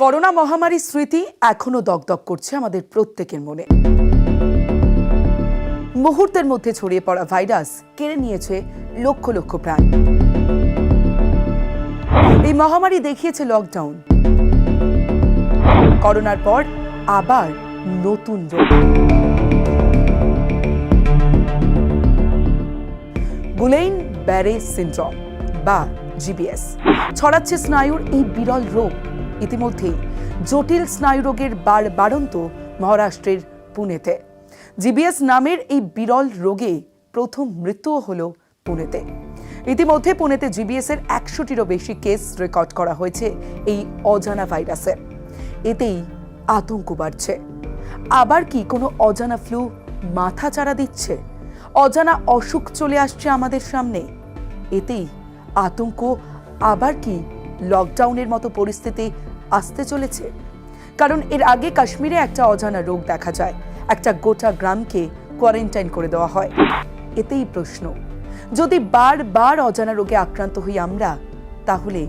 Corona মহামারীর স্মৃতি এখনো দগদগ করছে আমাদের প্রত্যেকের মনে। মুহূর্তের মধ্যে ছড়িয়ে পড়া ভাইরাস কেড়ে নিয়েছে লক্ষ লক্ষ প্রাণ। এই মহামারী দেখিয়েছে লকডাউন। করোনার পর আবার নতুন রোগ। গুলেইন ব্যারে সিনড্রোম বা জিবিএস ছড়াচ্ছে স্নায়ুর এই বিরল রোগ। ইতিমধ্যেই জটিল স্নায়ুরোগের বাড়ন্ত মহারাষ্ট্রের পুনেতে। জিবিএস নামের এই বিরল রোগে প্রথম মৃত্যুও হলো পুনেতে। ইতিমধ্যে পুনেতে জিবিএস এর 100টিরও বেশি কেস রেকর্ড করা হয়েছে এই অজানা ভাইরাসের। এতেই আতঙ্ক বাড়ছে। আবার কি কোনো অজানা ফ্লু মাথা চাড়া দিচ্ছে? অজানা অসুখ চলে আসছে আমাদের সামনে। এতেই আতঙ্ক। আবার কি লকডাউনের মতো পরিস্থিতি আসতে চলেছে? কারণ এর আগে কাশ্মীরে একটা অজানা রোগ দেখা যায়, একটা গোটা গ্রামকে কোয়ারেন্টাইন করে দেওয়া হয়। এতেই প্রশ্ন, যদি বারবার অজানা রোগে আক্রান্ত হই আমরা, তাহলে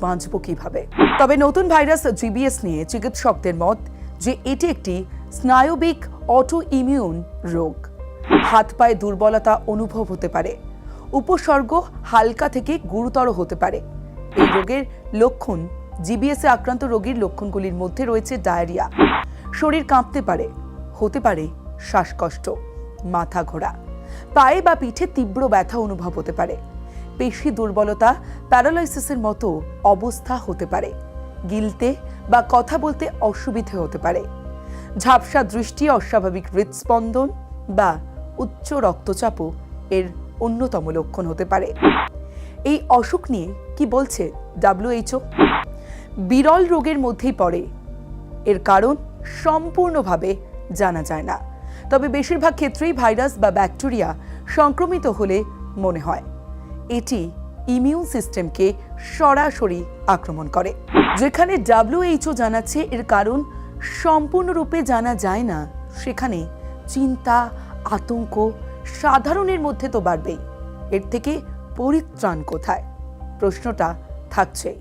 বাঁচব কিভাবে? তবে নতুন ভাইরাস জিবিএস নিয়ে চিকিৎসকদের মত যে এটি একটি স্নায়বিক অটো ইমিউন রোগ। হাত পায়ে দুর্বলতা অনুভব হতে পারে, উপসর্গ হালকা থেকে গুরুতর হতে পারে। এই রোগের লক্ষণ, জিবিএসে আক্রান্ত রোগীর লক্ষণগুলির মধ্যে রয়েছে ডায়রিয়া, শরীর কাঁপতে পারে, হতে পারে শ্বাসকষ্ট, মাথা ঘোরা, পায়ে বা পিঠে তীব্র ব্যথা অনুভব হতে পারে, পেশি দুর্বলতা, প্যারালাইসিসের মতো অবস্থা হতে পারে, গিলতে বা কথা বলতে অসুবিধে হতে পারে, ঝাপসা দৃষ্টি, অস্বাভাবিক হৃদস্পন্দন বা উচ্চ রক্তচাপও এর অন্যতম লক্ষণ হতে পারে। এই অসুখ নিয়ে কি বলছে WHO? বিরল রোগের মধ্যেই পড়ে। এর কারণ সম্পূর্ণভাবে জানা যায় না। তবে বেশিরভাগ ক্ষেত্রেই ভাইরাস বা ব্যাকটেরিয়া সংক্রমিত হলে মনে হয় এটি ইমিউন সিস্টেমকে সরাসরি আক্রমণ করে। যেখানে WHO জানাচ্ছে এর কারণ সম্পূর্ণরূপে জানা যায় না, সেখানে চিন্তা, আতঙ্ক সাধারণের মধ্যে তো বাড়বেই। এর থেকে পরিত্রাণ কোথায়? প্রশ্নটা থাকছেই।